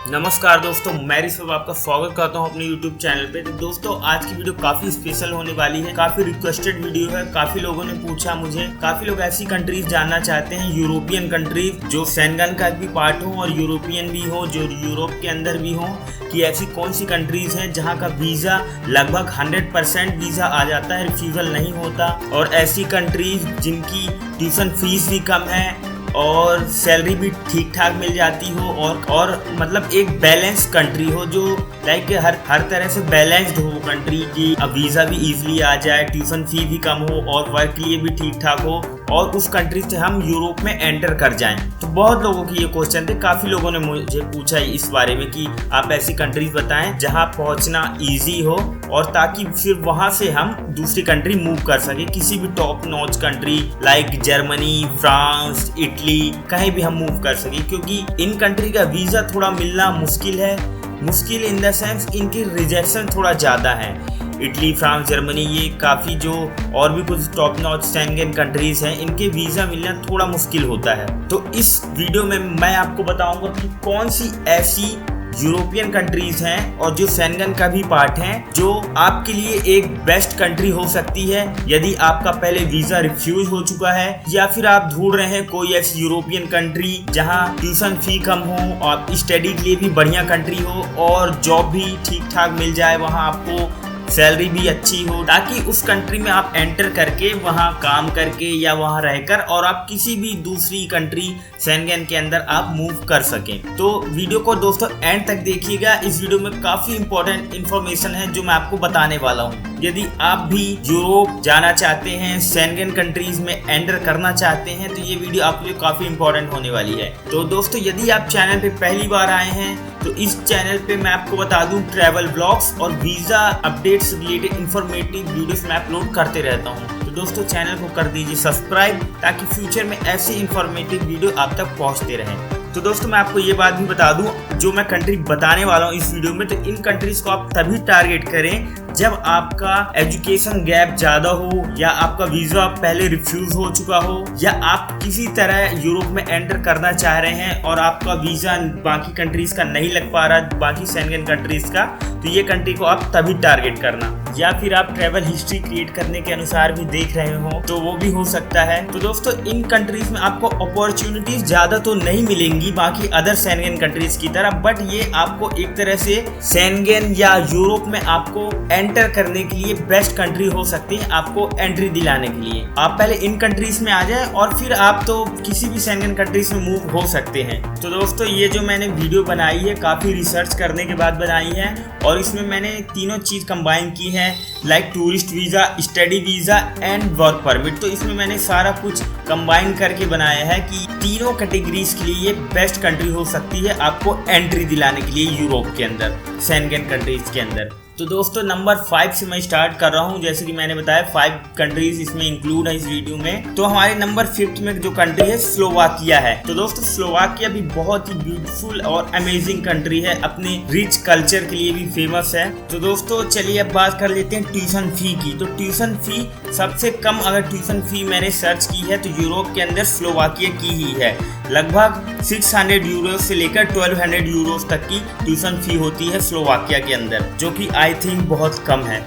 नमस्कार दोस्तों, मैं ऋषभ आपका स्वागत करता हूं अपने YouTube चैनल पे। तो दोस्तों आज की वीडियो काफी स्पेशल होने वाली है, काफी रिक्वेस्टेड वीडियो है। काफी लोगों ने पूछा मुझे, काफी लोग ऐसी कंट्रीज जानना चाहते हैं, यूरोपियन कंट्रीज जो शेंगन का भी पार्ट हो और यूरोपियन भी हो, जो यूरोप के अंदर भी हो, कि ऐसी कौन सी कंट्रीज हैं जहां का वीजा लगभग 100% वीजा आ जाता है, रिफ्यूजल नहीं होता, और ऐसी कंट्रीज जिनकी ट्यूशन फीस भी कम है और सैलरी भी ठीक ठाक मिल जाती हो, और मतलब एक बैलेंस कंट्री हो, जो लाइक हर तरह से बैलेंस्ड हो कंट्री की। अब वीज़ा भी इजीली आ जाए, ट्यूशन फी भी कम हो और वर्क के लिए भी ठीक ठाक हो, और उस कंट्री से हम यूरोप में एंटर कर जाएं। तो बहुत लोगों की ये क्वेश्चन थे, काफ़ी लोगों ने मुझे पूछा इस बारे में कि आप ऐसी कंट्रीज बताएं जहां पहुंचना इजी हो, और ताकि फिर वहां से हम दूसरी कंट्री मूव कर सके, किसी भी top notch country like Germany, France, Italy, कहीं भी हम मूव कर सके। क्योंकि इन कंट्री का वीज़ा थोड़ा मिलना मुश्किल है, मुश्किल इन द सेंस इनकी रिजेक्शन थोड़ा ज़्यादा है। इटली, फ्रांस, जर्मनी, ये काफ़ी जो और भी कुछ टॉप नॉच शेंगन कंट्रीज हैं, इनके वीज़ा मिलना थोड़ा मुश्किल होता है। तो इस वीडियो में मैं आपको बताऊंगा कि कौन सी ऐसी यूरोपियन कंट्रीज हैं और जो शेंगन का भी पार्ट है, जो आपके लिए एक बेस्ट कंट्री हो सकती है यदि आपका पहले वीजा रिफ्यूज हो चुका है, या फिर आप ढूंढ रहे हैं कोई ऐसी यूरोपियन कंट्री जहां ट्यूशन फी कम हो और स्टडी के लिए भी बढ़िया कंट्री हो और जॉब भी ठीक ठाक मिल जाए, वहां आपको सैलरी भी अच्छी हो, ताकि उस कंट्री में आप एंटर करके वहाँ काम करके या वहाँ रहकर और आप किसी भी दूसरी कंट्री शेंगन के अंदर आप मूव कर सकें। तो वीडियो को दोस्तों एंड तक देखिएगा। इस वीडियो में काफ़ी इंपॉर्टेंट इन्फॉर्मेशन है जो मैं आपको बताने वाला हूँ। यदि आप भी यूरोप जाना चाहते हैं, शेंगन कंट्रीज में एंटर करना चाहते हैं, तो ये वीडियो आपके लिए काफ़ी इंपॉर्टेंट होने वाली है। तो दोस्तों यदि आप चैनल पे पहली बार आए हैं तो इस चैनल पे मैं आपको बता दूं ट्रैवल ब्लॉग्स और visa updates related informative videos मैं अपलोड करते रहता हूं। तो दोस्तों चैनल को कर दीजिए सब्सक्राइब, ताकि फ्यूचर में ऐसे इंफॉर्मेटिव वीडियो आप तक पहुंचते रहें। तो दोस्तों मैं आपको ये बात भी बता दूं, जो मैं कंट्री बताने वाला हूँ इस वीडियो में, तो इन कंट्रीज को आप तभी टारगेट करें जब आपका एजुकेशन गैप ज़्यादा हो, या आपका वीज़ा पहले रिफ्यूज हो चुका हो, या आप किसी तरह यूरोप में एंटर करना चाह रहे हैं और आपका वीज़ा बाकी कंट्रीज़ का नहीं लग पा रहा, बाकी शेंगन कंट्रीज़ का, तो ये कंट्री को आप तभी टारगेट करना। या फिर आप ट्रैवल हिस्ट्री क्रिएट करने के अनुसार भी देख रहे हो तो वो भी हो सकता है। तो दोस्तों इन कंट्रीज में आपको अपॉर्चुनिटीज ज़्यादा तो नहीं मिलेंगी बाकी अदर शेंगन कंट्रीज की तरह, बट ये आपको एक तरह से शेंगन या यूरोप में आपको एंटर करने के लिए बेस्ट कंट्री हो सकती है, आपको एंट्री दिलाने के लिए। आप पहले इन कंट्रीज में आ जाएं और फिर आप तो किसी भी शेंगन कंट्रीज में मूव हो सकते हैं। तो दोस्तों ये जो मैंने वीडियो बनाई है काफ़ी रिसर्च करने के बाद बनाई है, और इसमें मैंने तीनों चीज़ कंबाइन की है, like tourist visa, study visa and work permit. तो इसमें मैंने सारा कुछ कंबाइन करके बनाया है कि तीनों कैटेगरीज के लिए ये बेस्ट कंट्री हो सकती है आपको एंट्री दिलाने के लिए यूरोप के अंदर, शेंगन कंट्रीज के अंदर। तो दोस्तों नंबर 5 से मैं स्टार्ट कर रहा हूं। जैसे कि मैंने बताया 5 कंट्रीज इसमें इंक्लूड है इस वीडियो में। तो हमारे नंबर 5 में जो कंट्री है स्लोवाकिया है। तो दोस्तों स्लोवाकिया भी बहुत ही ब्यूटीफुल और अमेजिंग कंट्री है, अपने रिच कल्चर के लिए भी फेमस है। तो दोस्तों चलिए अब बात कर लेते हैं ट्यूशन फी की। तो ट्यूशन फी सबसे कम अगर ट्यूशन फी मैंने सर्च की है तो यूरोप के अंदर स्लोवाकिया की ही है। लगभग 600 यूरो से लेकर 1200 यूरो तक की ट्यूशन फी होती है स्लोवाकिया के अंदर, जो कि आई थिंक बहुत कम है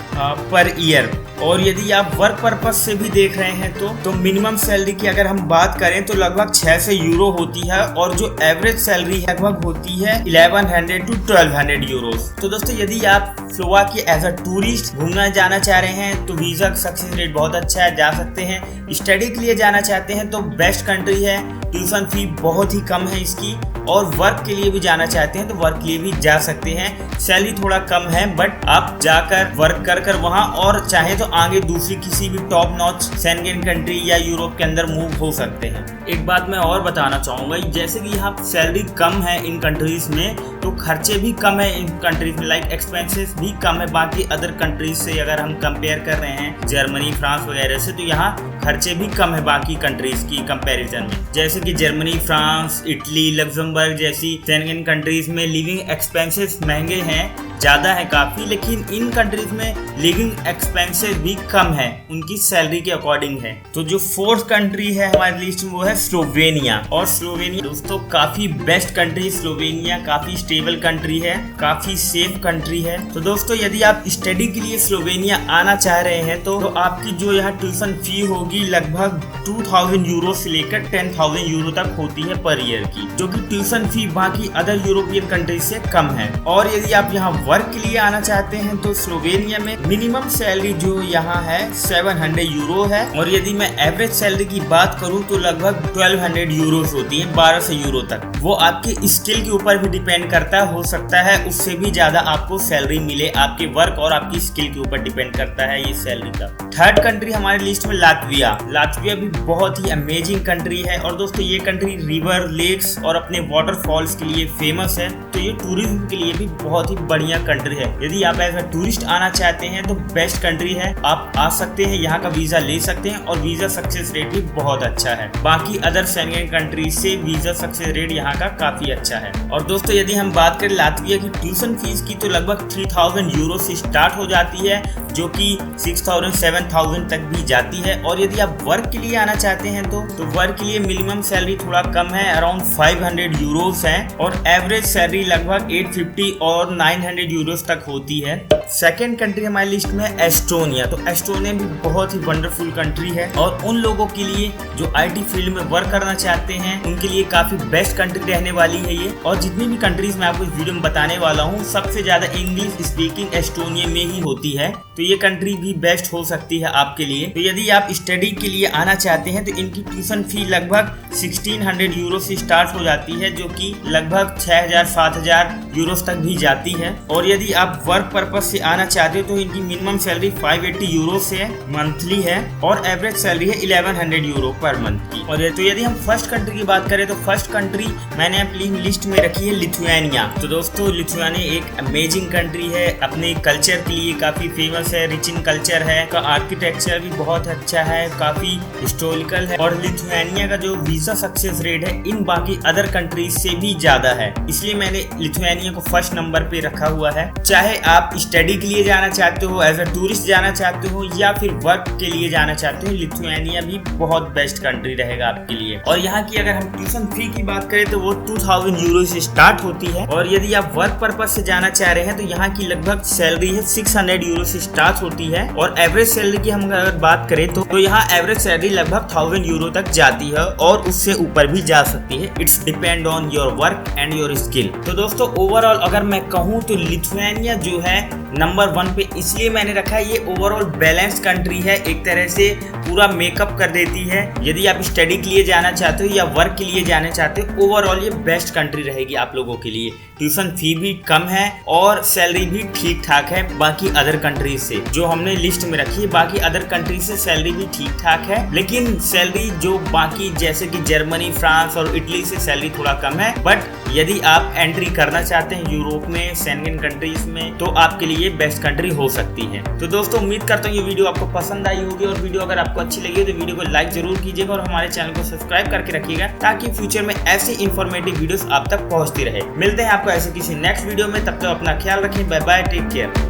पर ईयर। और यदि आप वर्क पर्पस से भी देख रहे हैं तो मिनिमम सैलरी की अगर हम बात करें तो लगभग 600 यूरो होती है, और जो एवरेज सैलरी लगभग होती है 1100 to 1200 यूरोस। तो दोस्तों यदि आप स्लोवाकिया एज अ टूरिस्ट घूमना जाना चाह रहे हैं तो वीज़ा सक्सेस रेट बहुत अच्छा है, जा सकते हैं। स्टडी के लिए जाना चाहते हैं तो बेस्ट कंट्री है, ट्यूशन फी बहुत ही कम है इसकी, और वर्क के लिए भी जाना चाहते हैं तो वर्क के लिए भी जा सकते हैं। सैलरी थोड़ा कम है बट आप जाकर वर्क कर वहाँ, और चाहे तो आगे दूसरी किसी भी टॉप नॉच शेंगन कंट्री या यूरोप के अंदर मूव हो सकते हैं। एक बात मैं और बताना चाहूँगा, जैसे कि यहाँ सैलरी कम है इन कंट्रीज में तो खर्चे भी कम है इन कंट्रीज में, लाइक एक्सपेंसेस भी कम है बाकी अदर कंट्रीज से। अगर हम कंपेयर कर रहे हैं जर्मनी, फ्रांस वगैरह से, तो यहाँ खर्चे भी कम है बाकी कंट्रीज की कंपैरिजन में। जैसे कि Germany, France, Italy, Luxembourg Luxembourg जैसी शेंगेन कंट्रीज में लिविंग एक्सपेंसेस महंगे हैं, ज़्यादा है काफ़ी, लेकिन इन कंट्रीज में लिविंग एक्सपेंसेस भी कम है उनकी सैलरी के अकॉर्डिंग है। तो जो फोर्थ कंट्री है हमारी लिस्ट में वो है स्लोवेनिया। और स्लोवेनिया दोस्तों काफ़ी बेस्ट कंट्री, स्लोवेनिया काफ़ी स्टेबल कंट्री है, काफ़ी सेफ कंट्री है। तो दोस्तों यदि आप स्टडी के लिए स्लोवेनिया आना चाह रहे हैं तो आपकी जो यहाँ ट्यूशन फी होगी लगभग 2000 यूरो से लेकर 10,000 यूरो तक होती है पर ईयर की, जो कि ट्यूशन फी बाकी अदर यूरोपियन कंट्री से कम है। और यदि आप यहाँ वर्क के लिए आना चाहते हैं तो स्लोवेनिया में मिनिमम सैलरी जो यहाँ है 700 यूरो है, और यदि मैं एवरेज सैलरी की बात करूँ तो लगभग 1200 यूरो होती है, 1200 यूरो तक। वो आपके स्किल के ऊपर भी डिपेंड करता है, हो सकता है उससे भी ज्यादा आपको सैलरी मिले, आपके वर्क और आपकी स्किल के ऊपर डिपेंड करता है ये सैलरी का। थर्ड कंट्री हमारी लिस्ट में लातविया। लातविया भी बहुत ही अमेजिंग कंट्री है, और दोस्तों ये कंट्री रिवर, लेक्स और अपने वाटरफॉल्स के लिए फेमस है। तो ये टूरिज्म के लिए भी बहुत ही बढ़िया कंट्री है। यदि आप एज अ टूरिस्ट आना चाहते हैं तो बेस्ट कंट्री है, आप आ सकते हैं, यहाँ का वीजा ले सकते हैं, और वीजा सक्सेस रेट भी बहुत अच्छा है। बाकी अदर शेंगेन कंट्री से वीजा सक्सेस रेट यहाँ का काफी अच्छा है। और दोस्तों यदि हम बात करें लातविया की ट्यूशन फीस की तो लगभग 3000 यूरो से स्टार्ट हो जाती है, जो कि 6000 7000 तक भी जाती है। और यदि आप वर्क के लिए आना चाहते हैं तो वर्क के लिए मिनिमम सैलरी थोड़ा कम है, अराउंड 500 यूरोस है, और एवरेज सैलरी लगभग 850 और 900 यूरोस तक होती है। सेकेंड कंट्री हमारी लिस्ट में एस्टोनिया। तो एस्टोनिया भी बहुत ही वंडरफुल कंट्री है, और उन लोगों के लिए जो IT फील्ड में वर्क करना चाहते हैं उनके लिए काफी बेस्ट कंट्री रहने वाली है ये। और जितनी भी कंट्रीज मैं आपको इस वीडियो में बताने वाला हूँ सबसे ज्यादा इंग्लिश स्पीकिंग एस्टोनिया में ही होती है, तो ये कंट्री भी बेस्ट हो सकती है आपके लिए। तो यदि आप स्टडी के लिए आना चाहते हैं तो इनकी ट्यूशन फी लगभग 1600 यूरो से स्टार्ट हो जाती है, जो कि लगभग 6000-7000 यूरोस तक भी जाती है। और यदि आप वर्क पर्पज से आना चाहते हो तो इनकी मिनिमम सैलरी 580 यूरो से मंथली है, और एवरेज सैलरी है 1100 यूरो पर मंथ की। और तो यदि हम फर्स्ट कंट्री की बात करें तो फर्स्ट कंट्री मैंने अपनी लिस्ट में रखी है लिथुआनिया। तो दोस्तों लिथुआनिया एक अमेजिंग कंट्री है, अपने कल्चर के लिए काफी फेमस है, रिच इन कल्चर है, का आर्किटेक्चर भी बहुत अच्छा है, काफी हिस्टोरिकल है। और लिथुआनिया का जो वीजा सक्सेस रेट है इन बाकी अदर कंट्रीज से भी ज्यादा है, इसलिए मैंने लिथुआनिया को फर्स्ट नंबर पे रखा हुआ है। चाहे आप स्टडी के लिए जाना चाहते हो, एज अ टूरिस्ट जाना चाहते हो, या फिर वर्क के लिए जाना चाहते हो, लिथुआनिया भी बहुत बेस्ट कंट्री रहेगा आपके लिए। और यहाँ की अगर हम ट्यूशन फी की बात करें तो वो 2000 यूरो से स्टार्ट होती है, और यदि आप वर्क पर्पज से जाना चाह रहे हैं तो यहाँ की लगभग सैलरी है 600 यूरो से स्टार्ट होती है। और एवरेज सैलरी की हम अगर बात करें तो यहाँ एवरेज सैलरी लगभग 1000 यूरो तक जाती है, और उससे ऊपर भी जा सकती है। It's depend on your work and your skill. तो दोस्तों ओवरऑल अगर मैं कहूँ तो लिथुआनिया जो है नंबर 1 पे इसलिए मैंने रखा है, ये ओवरऑल बैलेंस कंट्री है, एक तरह से पूरा मेकअप कर देती है। यदि आप स्टडी के लिए जाना चाहते हो या वर्क के लिए जाना चाहते हो, ओवरऑल ये बेस्ट कंट्री रहेगी आप लोगों के लिए। ट्यूशन फी भी कम है और सैलरी भी ठीक ठाक है बाकी अदर कंट्रीज से जो हमने लिस्ट में रखी है। बाकी अदर कंट्रीज से सैलरी भी ठीक ठाक है, लेकिन सैलरी जो बाकी जैसे कि जर्मनी, फ्रांस और इटली से सैलरी थोड़ा कम है। बट यदि आप एंट्री करना चाहते हैं यूरोप में, शेंगेन कंट्रीज में, तो आपके लिए बेस्ट कंट्री हो सकती है। तो दोस्तों उम्मीद करता हूँ ये वीडियो आपको पसंद आई होगी, और वीडियो अगर आपको अच्छी लगी तो वीडियो को लाइक जरूर कीजिएगा और हमारे चैनल को सब्सक्राइब करके रखिएगा, ताकि फ्यूचर में ऐसी इन्फॉर्मेटिव वीडियोस आप तक पहुंचती रहे। मिलते हैं आपको ऐसे किसी नेक्स्ट वीडियो में, तब तक अपना ख्याल रखें। Bye bye, take care.